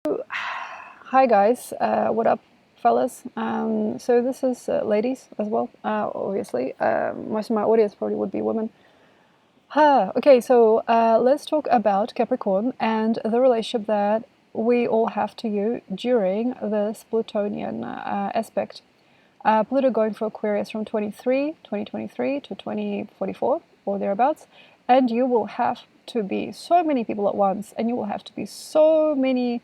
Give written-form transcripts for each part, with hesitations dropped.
Hi guys, what up fellas? So this is ladies as well, obviously. Most of my audience probably would be women. Okay, so let's talk about Capricorn and the relationship that we all have to you during this Plutonian aspect. Pluto going for Aquarius from 2023 to 2044 or thereabouts, and you will have to be so many people at once, and you will have to be so many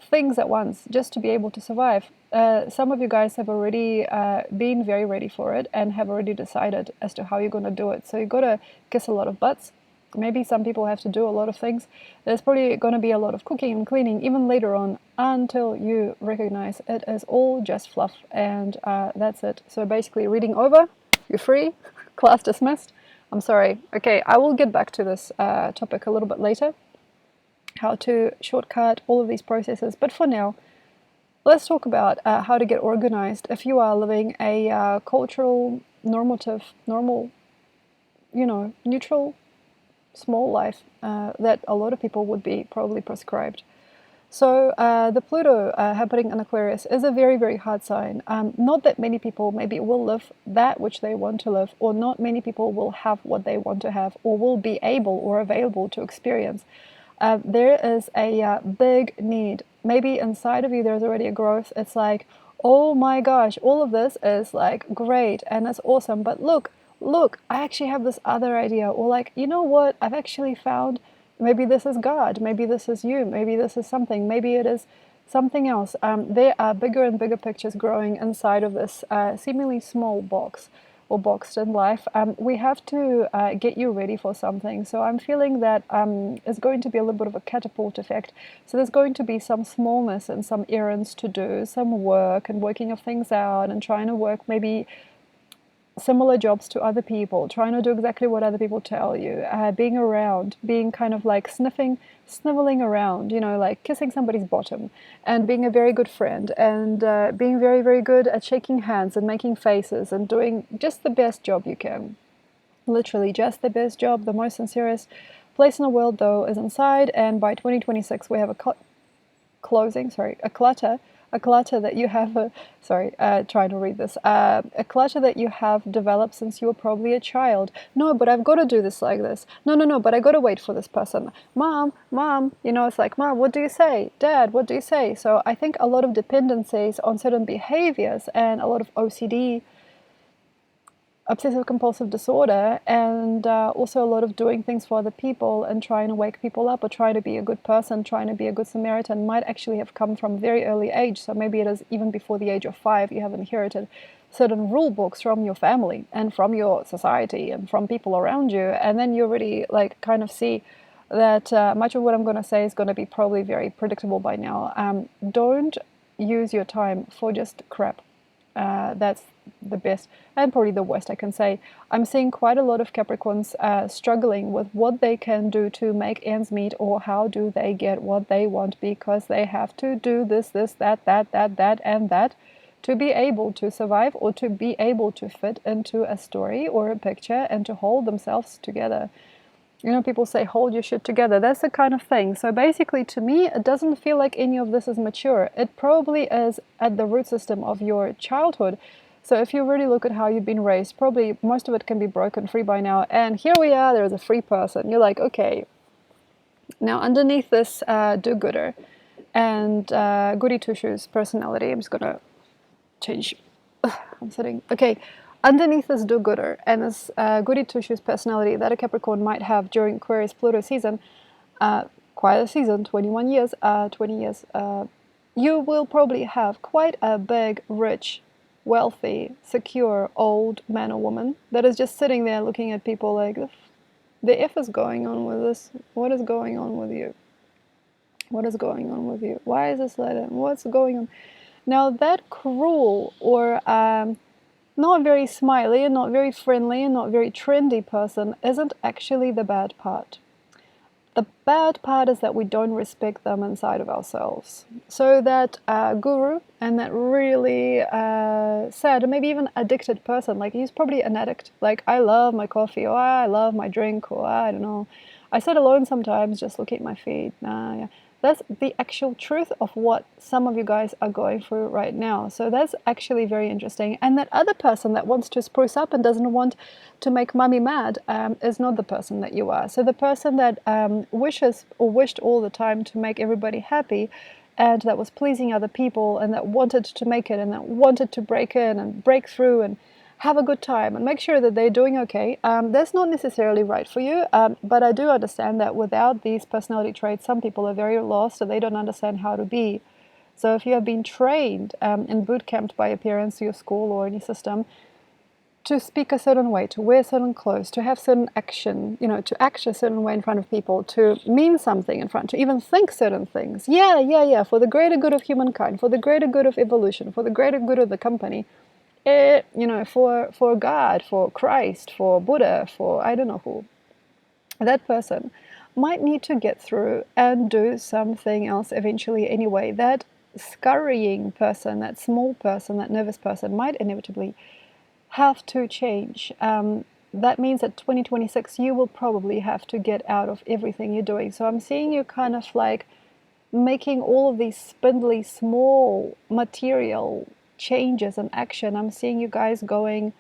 things at once just to be able to survive. Some of you guys have already been very ready for it and have already decided as to how you're going to do it. So you got to kiss a lot of butts. Maybe some people have to do a lot of things. There's probably going to be a lot of cooking and cleaning even later on until you recognize it is all just fluff, and that's it. So basically, reading over, you're free, class dismissed. I'm sorry. Okay, I will get back to this topic a little bit later, how to shortcut all of these processes. But for now, let's talk about how to get organized if you are living a cultural, normal, neutral, small life that a lot of people would be probably prescribed. So the Pluto happening in Aquarius is a very, very hard sign. Not that many people maybe will live that which they want to live, or not many people will have what they want to have, or will be able or available to experience. There is a big need. Maybe inside of you there's already a growth. It's like, oh my gosh, all of this is like great and it's awesome, but look, I actually have this other idea. Or like, you know what, I've actually found maybe this is God, maybe this is you, maybe this is something, maybe it is something else. There are bigger and bigger pictures growing inside of this seemingly small box or boxed in life. We have to get you ready for something. So I'm feeling that it's going to be a little bit of a catapult effect. So there's going to be some smallness and some errands to do, some work and working of things out and trying to work maybe similar jobs to other people, trying to do exactly what other people tell you, being around, being kind of like sniveling around, like kissing somebody's bottom, and being a very good friend, and being very, very good at shaking hands and making faces and doing just the best job you can. Literally just the best job. The most sincerest place in the world, though, is inside, and by 2026 we have a clutter that you have, trying to read this, a clutter that you have developed since you were probably a child. No, but I've got to do this like this. No, but I got to wait for this person. Mom, it's like, Mom, what do you say? Dad, what do you say? So I think a lot of dependencies on certain behaviors and a lot of OCD, obsessive compulsive disorder, and also a lot of doing things for other people and trying to wake people up or trying to be a good person, trying to be a good Samaritan, might actually have come from a very early age. So maybe it is even before the age of 5 you have inherited certain rule books from your family and from your society and from people around you, and then you already like kind of see that much of what I'm going to say is going to be probably very predictable by now. Don't use your time for just crap. That's the best and probably the worst I can say. I'm seeing quite a lot of Capricorns struggling with what they can do to make ends meet, or how do they get what they want, because they have to do this, that, and that to be able to survive or to be able to fit into a story or a picture and to hold themselves together. People say, hold your shit together. That's the kind of thing. So basically, to me, it doesn't feel like any of this is mature. It probably is at the root system of your childhood. So if you really look at how you've been raised, probably most of it can be broken free by now. And here we are, there's a free person. You're like, okay, now underneath this do-gooder and goody two-shoes personality, I'm just going to change. I'm sitting. Okay. Underneath this do-gooder and this goody two-shoes personality that a Capricorn might have during Aquarius Pluto season, quite a season, 21 years, 20 years, you will probably have quite a big, rich, wealthy, secure, old man or woman that is just sitting there looking at people like, the F is going on with this? What is going on with you? What is going on with you? Why is this like that? What's going on? Now that cruel or not very smiley and not very friendly and not very trendy person isn't actually the bad part. The bad part is that we don't respect them inside of ourselves. So that guru and that really sad and maybe even addicted person, like he's probably an addict, like I love my coffee, or I love my drink, or I don't know, I sit alone sometimes just looking at my feed. Yeah. That's the actual truth of what some of you guys are going through right now. So that's actually very interesting. And that other person that wants to spruce up and doesn't want to make mommy mad is not the person that you are. So the person that wishes or wished all the time to make everybody happy, and that was pleasing other people, and that wanted to make it, and that wanted to break in and break through and have a good time and make sure that they're doing okay. That's not necessarily right for you, but I do understand that without these personality traits, some people are very lost and they don't understand how to be. So if you have been trained and boot camped by your parents, your school, or any system to speak a certain way, to wear certain clothes, to have certain action, to act a certain way in front of people, to mean something in front, to even think certain things. Yeah, for the greater good of humankind, for the greater good of evolution, for the greater good of the company. For God, for Christ, for Buddha, for I don't know who, that person might need to get through and do something else eventually anyway. That scurrying person, that small person, that nervous person might inevitably have to change. That means that 2026 you will probably have to get out of everything you're doing. So I'm seeing you kind of like making all of these spindly small material changes and action. I'm seeing you guys going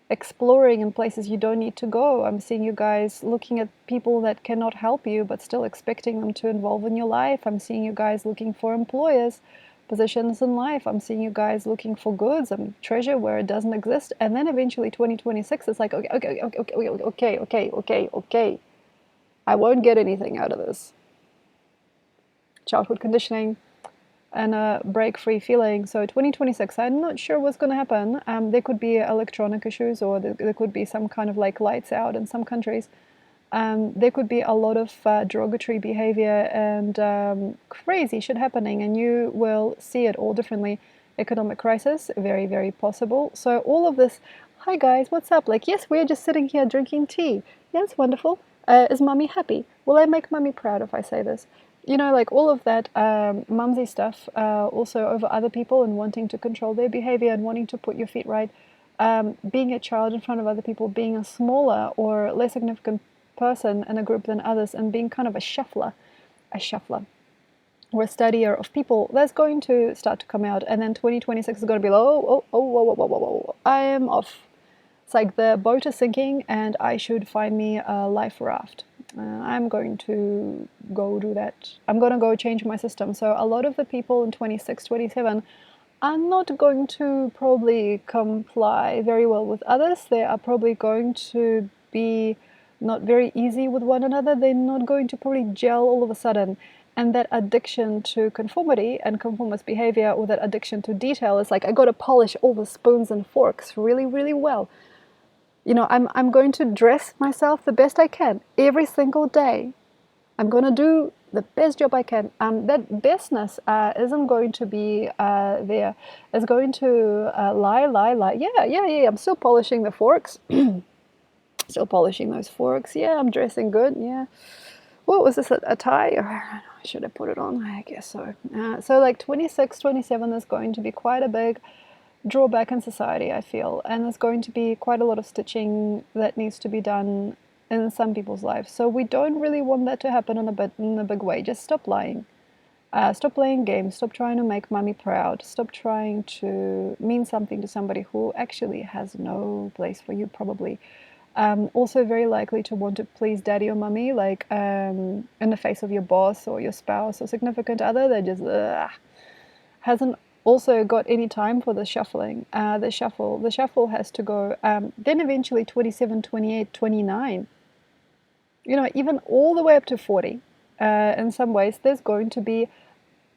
exploring in places you don't need to go. I'm seeing you guys looking at people that cannot help you but still expecting them to involve in your life. I'm seeing you guys looking for employers, positions in life. I'm seeing you guys looking for goods and treasure where it doesn't exist. And then eventually 2026 is like, okay. I won't get anything out of this. Childhood conditioning and a break-free feeling. So 2026, I'm not sure what's going to happen. There could be electronic issues, or there could be some kind of like lights out in some countries. There could be a lot of derogatory behavior and crazy shit happening, and you will see it all differently. Economic crisis, very, very possible. So all of this, hi guys, what's up? Like, yes, we're just sitting here drinking tea. Yeah, it's wonderful. Is mommy happy? Will I make mommy proud if I say this? Like all of that mumsy stuff, also over other people and wanting to control their behavior and wanting to put your feet right. Being a child in front of other people, being a smaller or less significant person in a group than others, and being kind of a shuffler or a studier of people, that's going to start to come out. And then 2026 is going to be like, whoa, I am off. It's like the boat is sinking and I should find me a life raft. I'm going to go do that. I'm going to go change my system. So a lot of the people in 26, 27 are not going to probably comply very well with others. They are probably going to be not very easy with one another. They're not going to probably gel all of a sudden. And that addiction to conformity and conformist behavior, or that addiction to detail, is like, I got to polish all the spoons and forks really, really well. I'm going to dress myself the best I can every single day. I'm going to do the best job I can. That bestness isn't going to be there. It's going to lie. Yeah. I'm still polishing the forks. Still polishing those forks. Yeah, I'm dressing good. Yeah. What was this, a tie? I should have put it on. I guess so. So like 26, 27 is going to be quite a big drawback in society, I feel, and there's going to be quite a lot of stitching that needs to be done in some people's lives. So we don't really want that to happen in a big way. Just stop lying. Stop playing games. Stop trying to make mommy proud. Stop trying to mean something to somebody who actually has no place for you, probably. Also very likely to want to please daddy or mommy, like in the face of your boss or your spouse or significant other that just hasn't also got any time for the shuffling. The shuffle has to go. Then eventually 27, 28, 29, even all the way up to 40. In some ways, there's going to be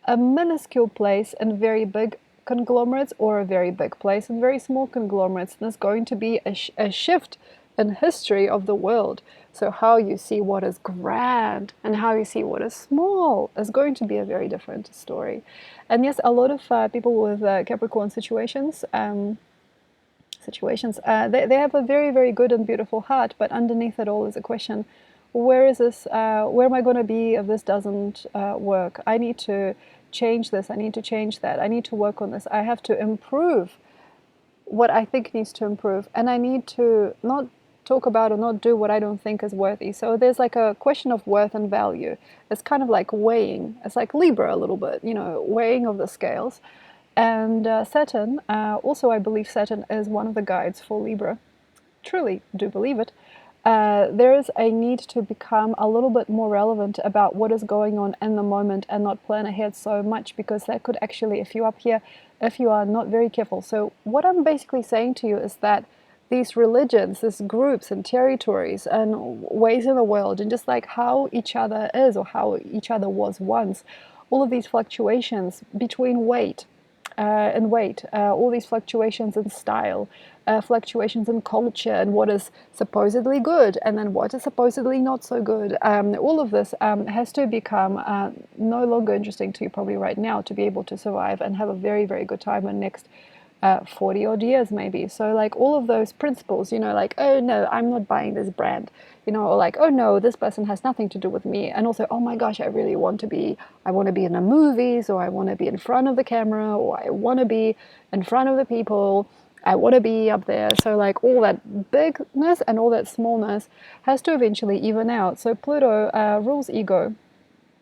a minuscule place in very big conglomerates, or a very big place in very small conglomerates. There's going to be a shift in history of the world. So how you see what is grand and how you see what is small is going to be a very different story. And yes, a lot of people with Capricorn situations, they have a very, very good and beautiful heart, but underneath it all is a question: where is this? Where am I going to be if this doesn't work? I need to change this. I need to change that. I need to work on this. I have to improve what I think needs to improve, and I need to not talk about or not do what I don't think is worthy. So there's like a question of worth and value. It's kind of like weighing. It's like Libra a little bit, you know, weighing of the scales. And Saturn, also I believe Saturn is one of the guides for Libra. Truly do believe it. There is a need to become a little bit more relevant about what is going on in the moment and not plan ahead so much, because that could actually F you up here if you are not very careful. So what I'm basically saying to you is that these religions, these groups and territories and ways in the world, and just like how each other is or how each other was once, all of these fluctuations between weight, all these fluctuations in style, fluctuations in culture, and what is supposedly good, and then what is supposedly not so good. All of this has to become no longer interesting to you probably right now to be able to survive and have a very, very good time in the next 40 odd years maybe. So like all of those principles, you know, like, oh no, I'm not buying this brand, you know, or like, oh no, this person has nothing to do with me. And also, oh my gosh, I want to be in the movies, or I want to be in front of the camera, or I want to be in front of the people, I want to be up there. So like all that bigness and all that smallness has to eventually even out. So Pluto rules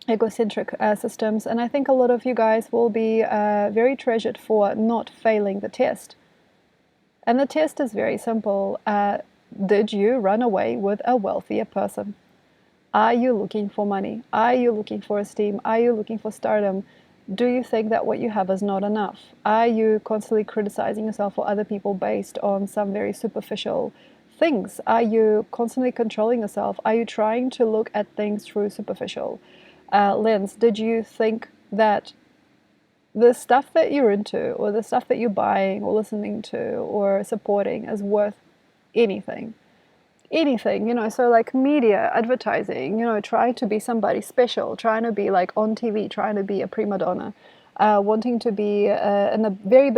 egocentric systems, and I think a lot of you guys will be very treasured for not failing the test. And the test is very simple. Did you run away with a wealthier person? Are you looking for money? Are you looking for esteem? Are you looking for stardom? Do you think that what you have is not enough? Are you constantly criticizing yourself or other people based on some very superficial things? Are you constantly controlling yourself? Are you trying to look at things through superficial lens? Did you think that the stuff that you're into, or the stuff that you're buying or listening to or supporting, is worth anything? Anything, you know, so like media, advertising, you know, trying to be somebody special, trying to be like on TV, trying to be a prima donna, wanting to be in a very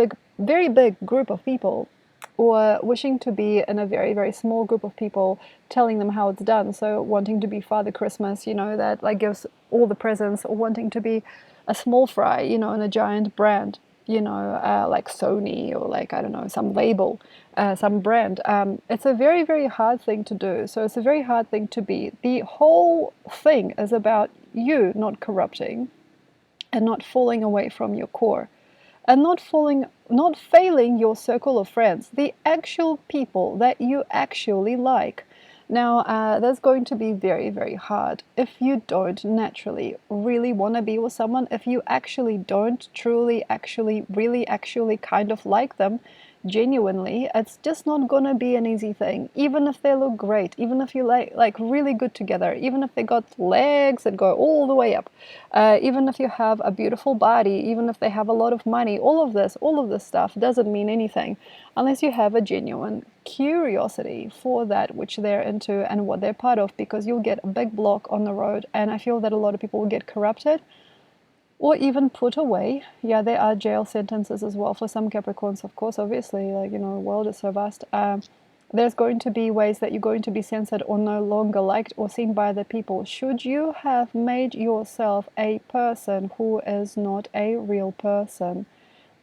big group of people, or wishing to be in a very, very small group of people, telling them how it's done. So wanting to be Father Christmas, you know, that like gives all the presents, or wanting to be a small fry, you know, in a giant brand, you know, like Sony, or like, I don't know, some label, some brand. It's a very, very hard thing to do. So it's a very hard thing to be. The whole thing is about you not corrupting and not falling away from your core, and not failing your circle of friends, the actual people that you actually like. Now, that's going to be very, very hard if you don't naturally really want to be with someone, if you actually don't truly, actually, really, actually kind of like them genuinely. It's just not gonna be an easy thing. Even if they look great, even if you like really good together, even if they got legs that go all the way up, even if you have a beautiful body, even if they have a lot of money, all of this stuff doesn't mean anything unless you have a genuine curiosity for that which they're into and what they're part of, because you'll get a big block on the road. And I feel that a lot of people will get corrupted or even put away. Yeah, there are jail sentences as well for some Capricorns, of course, obviously, like, you know, the world is so vast. There's going to be ways that you're going to be censored or no longer liked or seen by the people. Should you have made yourself a person who is not a real person?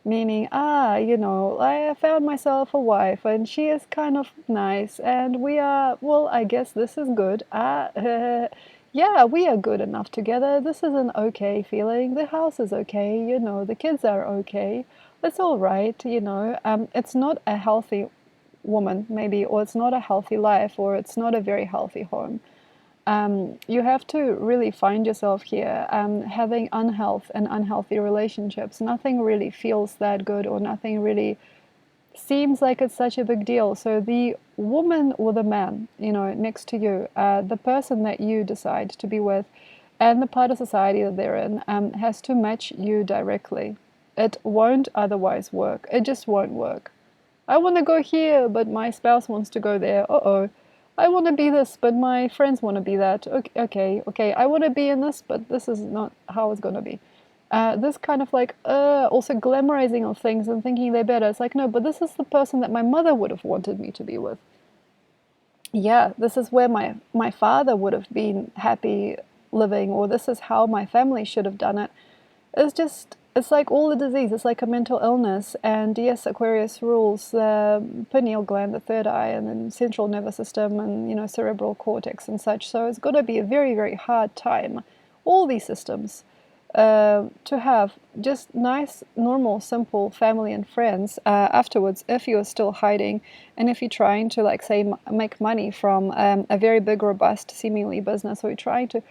Meaning, you know, I found myself a wife and she is kind of nice and we are, well, I guess this is good. Yeah, we are good enough together. This is an okay feeling. The house is okay, you know, the kids are okay. It's all right, you know. It's not a healthy woman, maybe, or it's not a healthy life, or it's not a very healthy home. You have to really find yourself here, having unhealth and unhealthy relationships. Nothing really feels that good, or nothing really seems like it's such a big deal. So the woman or the man, you know, next to you, the person that you decide to be with, and the part of society that they're in, has to match you directly. It won't otherwise work. It just won't work. I want to go here, but my spouse wants to go there. Uh-oh. I want to be this, but my friends want to be that. Okay. I want to be in this, but this is not how it's going to be. This kind of like, also glamorizing of things and thinking they're better. It's like, no, but this is the person that my mother would have wanted me to be with. Yeah, this is where my father would have been happy living, or this is how my family should have done it. It's just it's like all the disease. It's like a mental illness. And yes, Aquarius rules the pineal gland, the third eye, and then central nervous system, and cerebral cortex and such. So it's got to be a very, very hard time, all these systems, to have just nice, normal, simple family and friends afterwards, if you're still hiding, and if you're trying to, like, say, make money from a very big, robust, seemingly business, or you're trying to.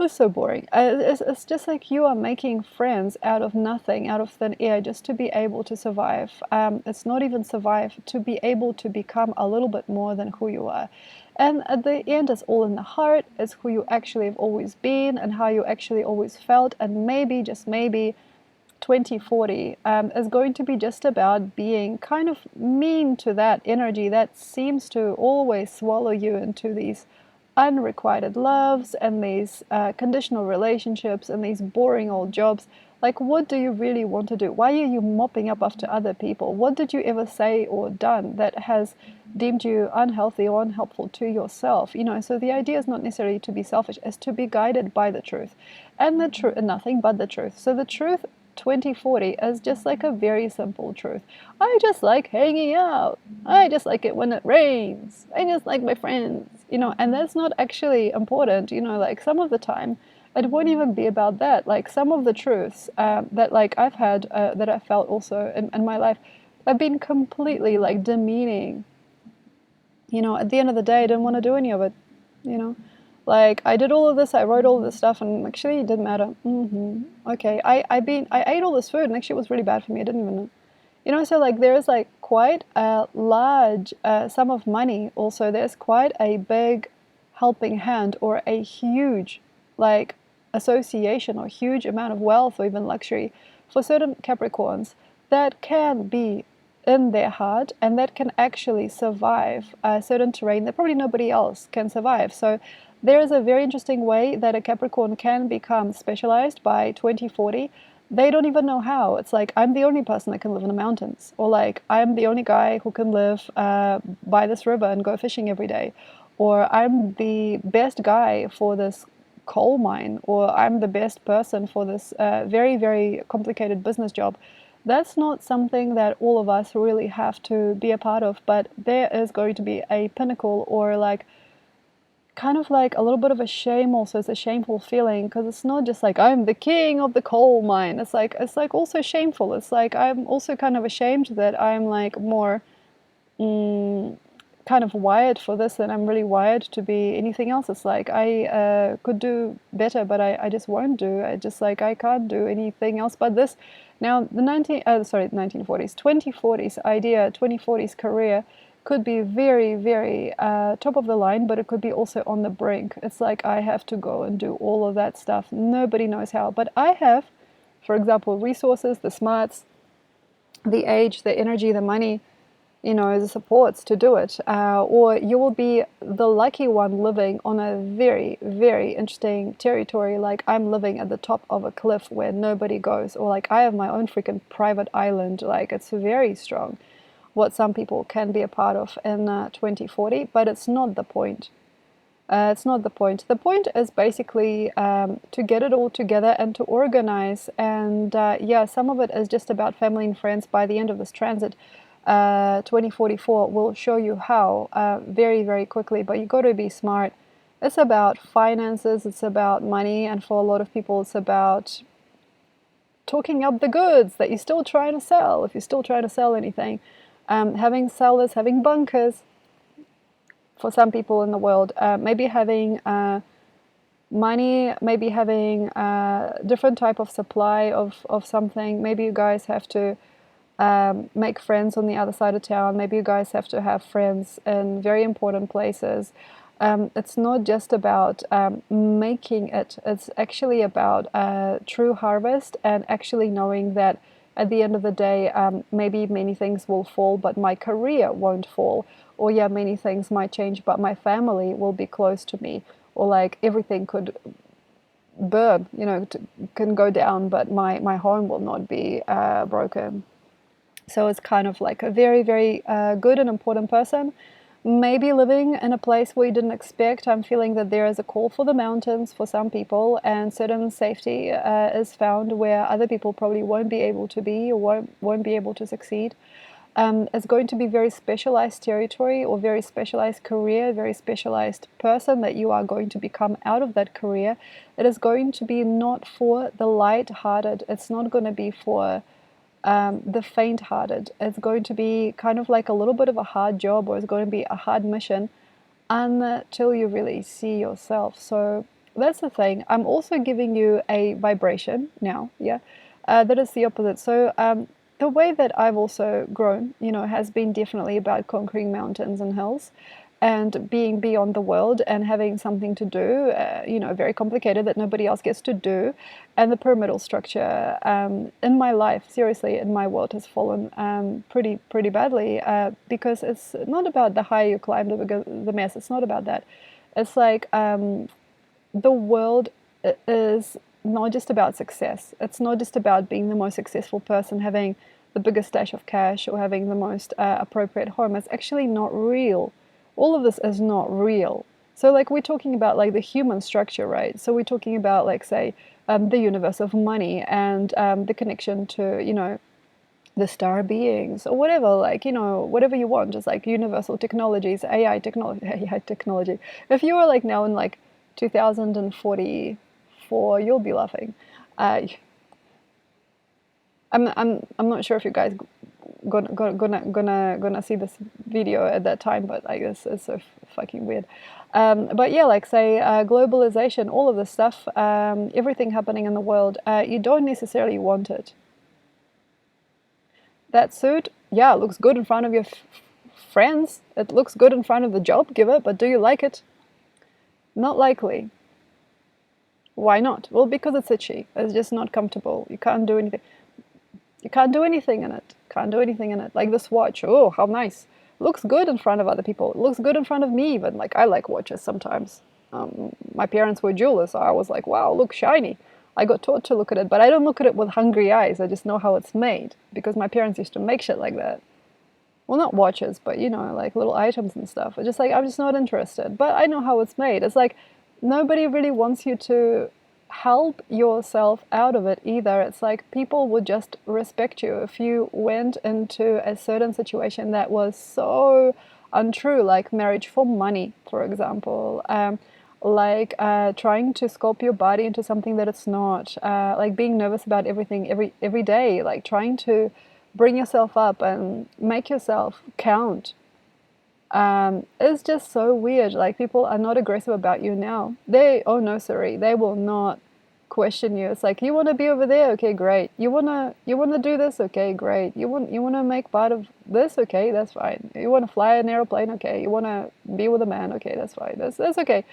It's so boring. It's just like you are making friends out of nothing, out of thin air, just to be able to survive. It's not even survive, to be able to become a little bit more than who you are. And at the end, it's all in the heart. It's who you actually have always been and how you actually always felt. And maybe, just maybe, 2040 is going to be just about being kind of mean to that energy that seems to always swallow you into these unrequited loves and these conditional relationships and these boring old jobs. Like, what do you really want to do? Why are you mopping up after other people? What did you ever say or done that has deemed you unhealthy or unhelpful to yourself? So the idea is not necessarily to be selfish, it's to be guided by the truth, and the truth, and nothing but the truth. So the truth 2040 is just like a very simple truth. I just like hanging out. I just like it when it rains. I just like my friends, and that's not actually important, like some of the time it won't even be about that. Like some of the truths that like I've had, that I felt also in my life, have been completely like demeaning. At the end of the day, I didn't want to do any of it, you know. Like, I did all of this, I wrote all of this stuff, and actually it didn't matter. Okay, I ate all this food, and actually it was really bad for me. I didn't even know. So like there is like quite a large sum of money. Also, there's quite a big helping hand, or a huge like association, or huge amount of wealth, or even luxury for certain Capricorns that can be in their heart, and that can actually survive certain terrain that probably nobody else can survive. So there is a very interesting way that a Capricorn can become specialized by 2040. They don't even know how. It's like, I'm the only person that can live in the mountains, or like, I'm the only guy who can live by this river and go fishing every day, or I'm the best guy for this coal mine, or I'm the best person for this very, very complicated business job. That's not something that all of us really have to be a part of, but there is going to be a pinnacle, or like kind of like a little bit of a shame also. It's a shameful feeling, because it's not just like I'm the king of the coal mine. It's like also shameful. It's like I'm also kind of ashamed that I'm like more kind of wired for this, and I'm really wired to be anything else. It's like I could do better, but I just won't do. I just like I can't do anything else but this. Now the 1940s, 2040s idea, 2040s career could be very, very top of the line, but it could be also on the brink. It's like I have to go and do all of that stuff. Nobody knows how, but I have, for example, resources, the smarts, the age, the energy, the money, the supports to do it. Or you will be the lucky one living on a very, very interesting territory. Like I'm living at the top of a cliff where nobody goes, or like I have my own freaking private island. Like it's very strong what some people can be a part of in 2040, but it's not the point. It's not the point. The point is basically to get it all together and to organize. And yeah, some of it is just about family and friends. By the end of this transit, 2044 will show you how very, very quickly, but you got to be smart. It's about finances, it's about money, and for a lot of people it's about talking up the goods that you're still trying to sell, if you're still trying to sell anything. Having sellers, having bunkers for some people in the world, maybe having money, maybe having different type of supply of something. Maybe you guys have to make friends on the other side of town. Maybe you guys have to have friends in very important places. It's not just about making it. It's actually about true harvest, and actually knowing that at the end of the day, maybe many things will fall, but my career won't fall. Or yeah, many things might change, but my family will be close to me. Or like everything could burn, can go down, but my home will not be broken. So it's kind of like a very, very good and important person. maybe living in a place where you didn't expect. I'm feeling that there is a call for the mountains for some people, and certain safety is found where other people probably won't be able to be, or won't be able to succeed. It's going to be very specialized territory or very specialized career, very specialized person that you are going to become out of that career. It is going to be not for the light-hearted. It's not going to be for the faint-hearted. It's going to be kind of like a little bit of a hard job, or it's going to be a hard mission until you really see yourself. So that's the thing. I'm also giving you a vibration now, yeah, that is the opposite. So the way that I've also grown, has been definitely about conquering mountains and hills, and being beyond the world and having something to do, very complicated that nobody else gets to do. And the pyramidal structure in my life, seriously, in my world, has fallen pretty badly, because it's not about the higher you climb, the bigger the mess. It's not about that. It's like the world is not just about success. It's not just about being the most successful person, having the biggest stash of cash, or having the most appropriate home. It's actually not real. All of this is not real. So like we're talking about like the human structure, right? So we're talking about like, say, the universe of money, and the connection to, the star beings, or whatever, like, whatever you want, just like universal technologies, AI technology, AI technology. If you were like now in like 2044, you'll be laughing. I'm not sure if you guys gonna see this video at that time, but I guess it's so fucking weird. But yeah, like say globalization, all of this stuff, everything happening in the world, you don't necessarily want it. That suit, yeah, it looks good in front of your friends. It looks good in front of the job giver, but do you like it? Not likely. Why not? Well, because it's itchy. It's just not comfortable. You can't do anything. You can't do anything in it. Can't do anything in it. Like this watch. Oh, how nice. Looks good in front of other people. It looks good in front of me even. Like I like watches sometimes. My parents were jewelers, so I was like, wow, look shiny. I got taught to look at it, but I don't look at it with hungry eyes. I just know how it's made, because my parents used to make shit like that. Well, not watches, but like little items and stuff. It's just like, I'm just not interested. But I know how it's made. It's like nobody really wants you to help yourself out of it either. It's like people would just respect you if you went into a certain situation that was so untrue, like marriage for money, for example. Like trying to sculpt your body into something that it's not, like being nervous about everything every day, like trying to bring yourself up and make yourself count. It's just so weird. Like people are not aggressive about you now. Oh no, sorry, they will not question you. It's like, you want to be over there, okay, great. You wanna do this, okay, great. You wanna make part of this, okay, that's fine. You wanna fly an airplane, okay. You wanna be with a man, okay, that's fine. That's okay.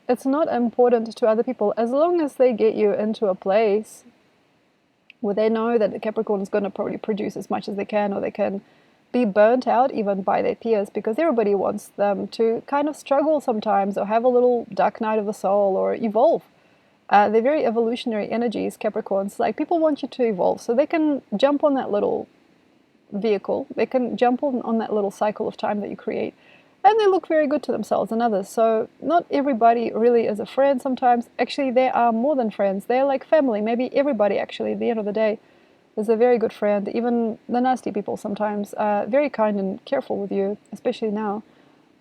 It's not important to other people as long as they get you into a place where they know that the Capricorn is going to probably produce as much as they can, or they can be burnt out even by their peers, because everybody wants them to kind of struggle sometimes, or have a little dark night of the soul, or evolve. They're very evolutionary energies, Capricorns. Like people want you to evolve so they can jump on that little vehicle. They can jump on that little cycle of time that you create. And they look very good to themselves and others. So not everybody really is a friend sometimes. Actually, they are more than friends. They're like family. Maybe everybody, actually, at the end of the day, is a very good friend. Even the nasty people sometimes are very kind and careful with you, especially now.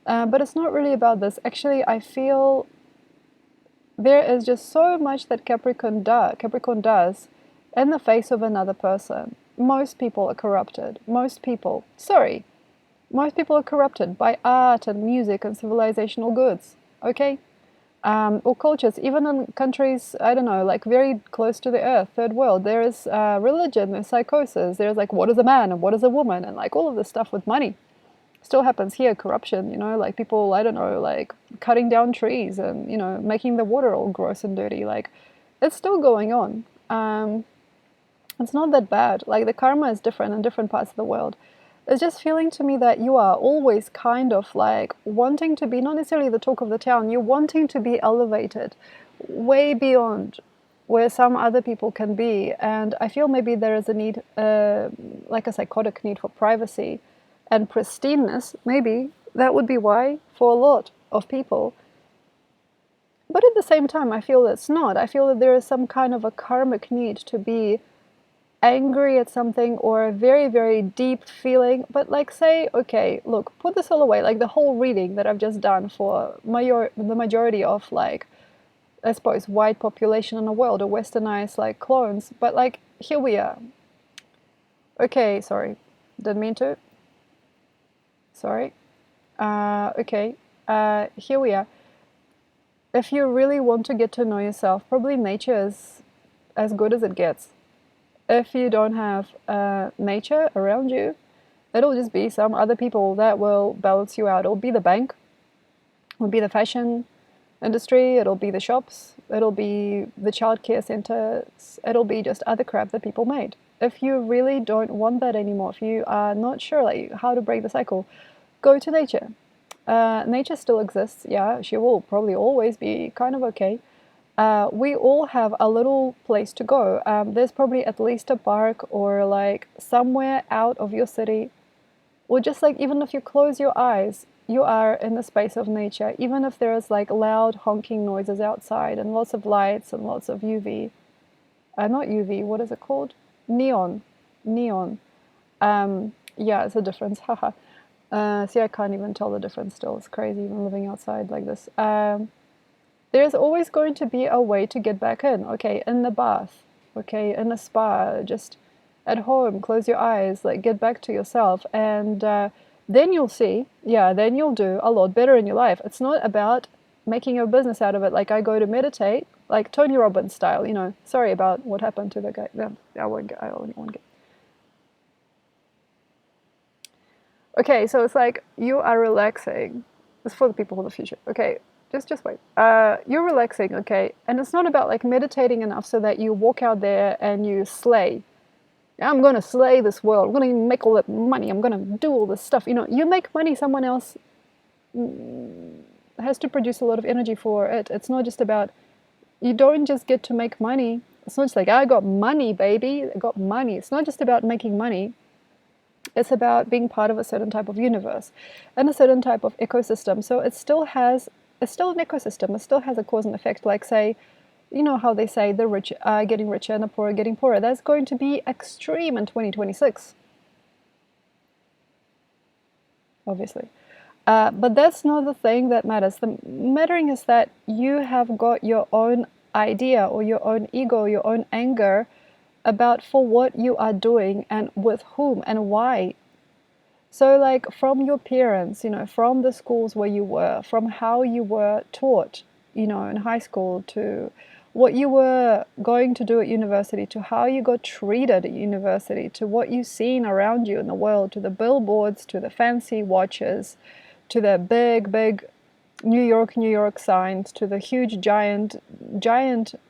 But it's not really about this. Actually, I feel there is just so much that Capricorn does in the face of another person. Most people are corrupted. Most people are corrupted by art and music and civilizational goods, okay? Or cultures, even in countries, I don't know, like very close to the earth, third world, there is religion, there's psychosis, there's like, what is a man and what is a woman, and like all of this stuff with money. Still happens here, corruption, like people, I don't know, like cutting down trees and, making the water all gross and dirty, like it's still going on. It's not that bad. Like the karma is different in different parts of the world. It's just feeling to me that you are always kind of like wanting to be not necessarily the talk of the town. You're wanting to be elevated way beyond where some other people can be. And I feel maybe there is a need, like a psychotic need for privacy and pristineness, maybe, that would be why for a lot of people. But at the same time, I feel it's not. I feel that there is some kind of a karmic need to be angry at something, or a very, very deep feeling. But like, say, okay, look, put this all away, like the whole reading that I've just done for the majority of, like, I suppose, white population in the world, or westernized, like, clones. But like, here we are. Okay, sorry, didn't mean to. Sorry. Okay, here we are. If you really want to get to know yourself, probably nature is as good as it gets. If you don't have nature around you, it'll just be some other people that will balance you out. It'll be the bank, it'll be the fashion industry, it'll be the shops, it'll be the childcare centers, it'll be just other crap that people made. If you really don't want that anymore, if you are not sure like how to break the cycle, go to nature. Nature still exists, yeah, she will probably always be kind of okay. We all have a little place to go. There's probably at least a park, or like somewhere out of your city, or just like, even if you close your eyes, you are in the space of nature. Even if there's like loud honking noises outside and lots of lights and lots of UV, not UV, what is it called? Neon. Yeah, it's a difference, haha. See, I can't even tell the difference still. It's crazy even living outside like this. There's always going to be a way to get back in. Okay, in the bath, okay, in a spa, just at home, close your eyes, like get back to yourself. And then you'll see, yeah, then you'll do a lot better in your life. It's not about making a business out of it. Like, I go to meditate, like Tony Robbins style, you know. Sorry about what happened to the guy. I won't get. Okay, so it's like you are relaxing. It's for the people of the future. Okay, just wait. You're relaxing, okay? And it's not about like meditating enough so that you walk out there and you slay. I'm gonna slay this world. I'm gonna make all that money. I'm gonna do all this stuff. You know, you make money, someone else has to produce a lot of energy for it. It's not just about, you don't just get to make money. It's not just like, I got money, baby. I got money. It's not just about making money. It's about being part of a certain type of universe and a certain type of ecosystem. So it's still an ecosystem. It still has a cause and effect. Like, say, you know how they say the rich are getting richer and the poor are getting poorer. That's going to be extreme in 2026. Obviously. But that's not the thing that matters. The mattering is that you have got your own idea, or your own ego, your own anger about for what you are doing and with whom and why. So like, from your parents, you know, from the schools where you were, from how you were taught, you know, in high school, to what you were going to do at university, to how you got treated at university, to what you've seen around you in the world, to the billboards, to the fancy watches, to the big New York signs, to the huge giant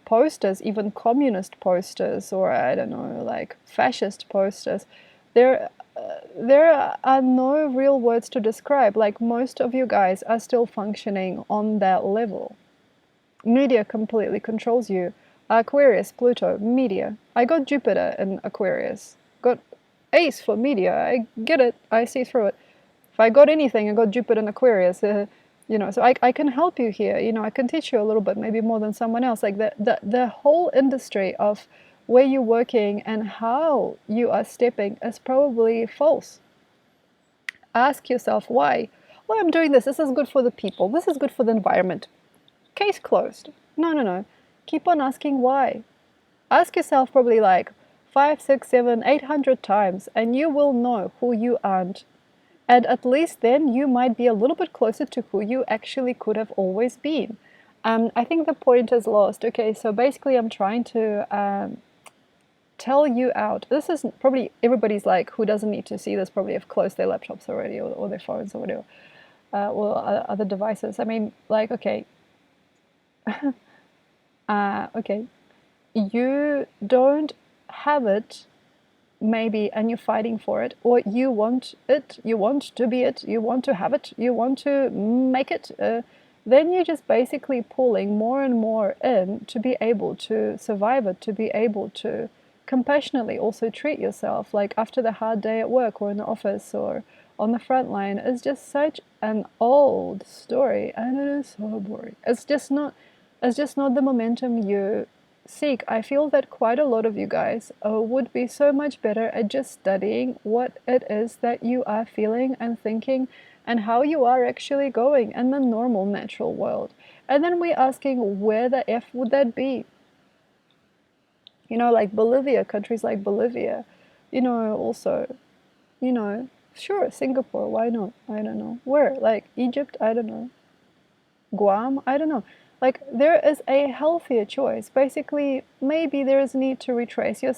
posters, even communist posters, or I don't know, like fascist posters. There are no real words to describe. Like, most of you guys are still functioning on that level. Media completely controls you. Aquarius, Pluto, media. I got Jupiter in Aquarius. Got Ace for media. I get it. I see through it. If I got anything, I got Jupiter in Aquarius. You know, so I can help you here. You know, I can teach you a little bit, maybe more than someone else. Like, the whole industry of where you're working and how you are stepping is probably false. Ask yourself why. Well, I'm doing this. This is good for the people. This is good for the environment. Case closed. No. Keep on asking why. Ask yourself probably like 5, 6, 7, 800 times, and you will know who you aren't. And at least then you might be a little bit closer to who you actually could have always been. I think the point is lost. Okay, so basically I'm trying to tell you out. This is probably, everybody's like, who doesn't need to see this, probably have closed their laptops already, or their phones, or whatever, or other devices. I mean, like, okay. Okay. You don't have it, maybe, and you're fighting for it, or you want it, you want to be it, you want to have it, you want to make it, then you're just basically pulling more and more in to be able to survive it, to be able to compassionately also treat yourself, like after the hard day at work or in the office, or on the front line is just such an old story, and it is so boring. It's just not the momentum you seek. I feel that quite a lot of you guys would be so much better at just studying what it is that you are feeling and thinking and how you are actually going in the normal natural world. And then we're asking, where the F would that be? You know, like Bolivia, countries like Bolivia, you know, also, you know, sure, Singapore, why not? I don't know. Where? Like Egypt? I don't know. Guam? I don't know. Like, there is a healthier choice. Basically, maybe there is a need to retrace your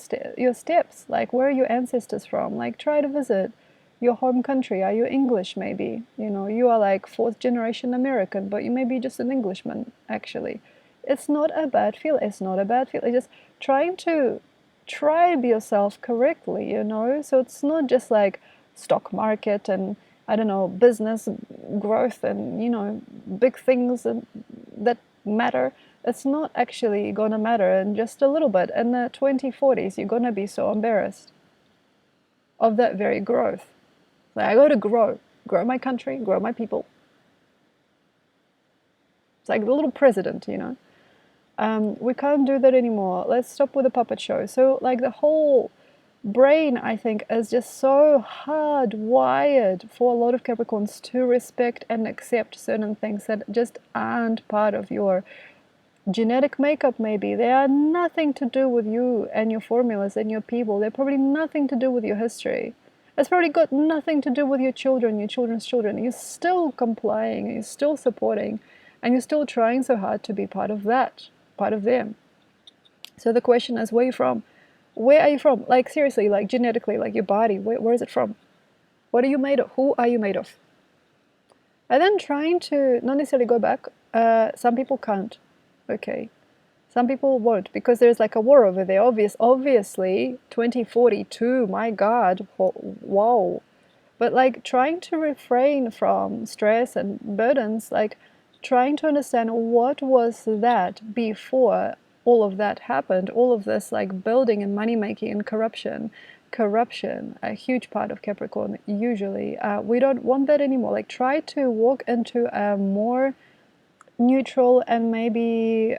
steps. Like, where are your ancestors from? Like, try to visit your home country. Are you English, maybe? You know, you are like fourth generation American, but you may be just an Englishman, actually. It's not a bad feel. It's not a bad feel. It's just trying to tribe yourself correctly, you know? So it's not just like stock market and I don't know, business growth and, you know, big things that matter. It's not actually going to matter in just a little bit. In the 2040s, you're going to be so embarrassed of that very growth. Like, I got to grow my country, grow my people. It's like the little president, you know. We can't do that anymore. Let's stop with the puppet show. So, like, the whole brain, I think, is just so hardwired for a lot of Capricorns to respect and accept certain things that just aren't part of your genetic makeup. Maybe they are nothing to do with you and your formulas and your people. They're probably nothing to do with your history. It's probably got nothing to do with your children, your children's children. You're still complying, you're still supporting, and you're still trying so hard to be part of that, part of them. So the question is, where are you from? Where are you from? Like, seriously, like genetically, like your body, where is it from? What are you made of? Who are you made of? And then trying to not necessarily go back. Some people can't. Okay. Some people won't because there's like a war over there. Obviously, 2042, my God, whoa. But like trying to refrain from stress and burdens, like trying to understand what was that before all of that happened, all of this like building and money making and corruption, a huge part of Capricorn usually. We don't want that anymore. Like try to walk into a more neutral and maybe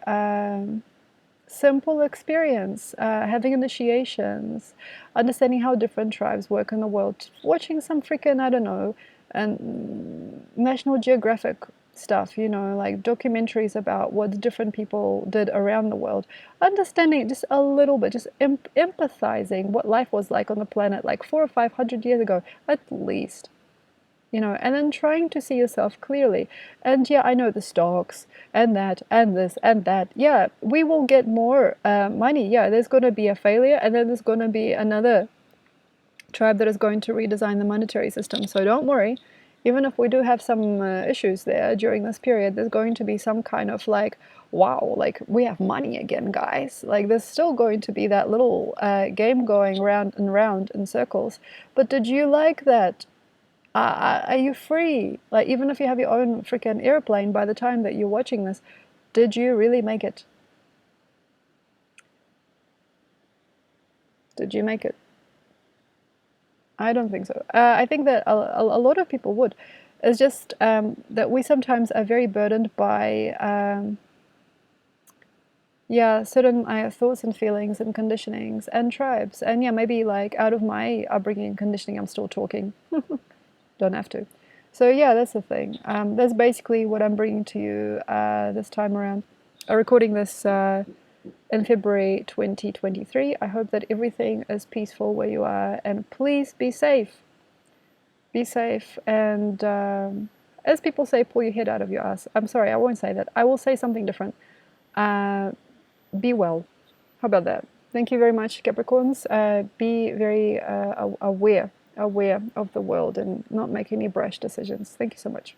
simple experience, having initiations, understanding how different tribes work in the world, watching some freaking, I don't know, and National Geographic stuff, you know, like documentaries about what different people did around the world, understanding just a little bit, just empathizing what life was like on the planet like 400 or 500 years ago, at least. You know, and then trying to see yourself clearly. And yeah, I know the stocks and that and this and that. Yeah, we will get more money. Yeah, there's going to be a failure, and then there's going to be another tribe that is going to redesign the monetary system. So don't worry. Even if we do have some issues there during this period, there's going to be some kind of like, wow, like we have money again, guys. Like there's still going to be that little game going round and round in circles. But did you like that? Are you free? Like, even if you have your own freaking airplane by the time that you're watching this, did you really make it? Did you make it? I don't think so. I think that a lot of people would. It's just that we sometimes are very burdened by, yeah, certain thoughts and feelings and conditionings and tribes. And yeah, maybe like out of my upbringing and conditioning, I'm still talking. Don't have to. So yeah, that's the thing. That's basically what I'm bringing to you this time around. Recording this in February 2023. I hope that everything is peaceful where you are, and please be safe. Be safe, and as people say, pull your head out of your ass. I'm sorry, I won't say that. I will say something different. Be well. How about that? Thank you very much, Capricorns. Be very aware of the world and not make any brash decisions. Thank you so much.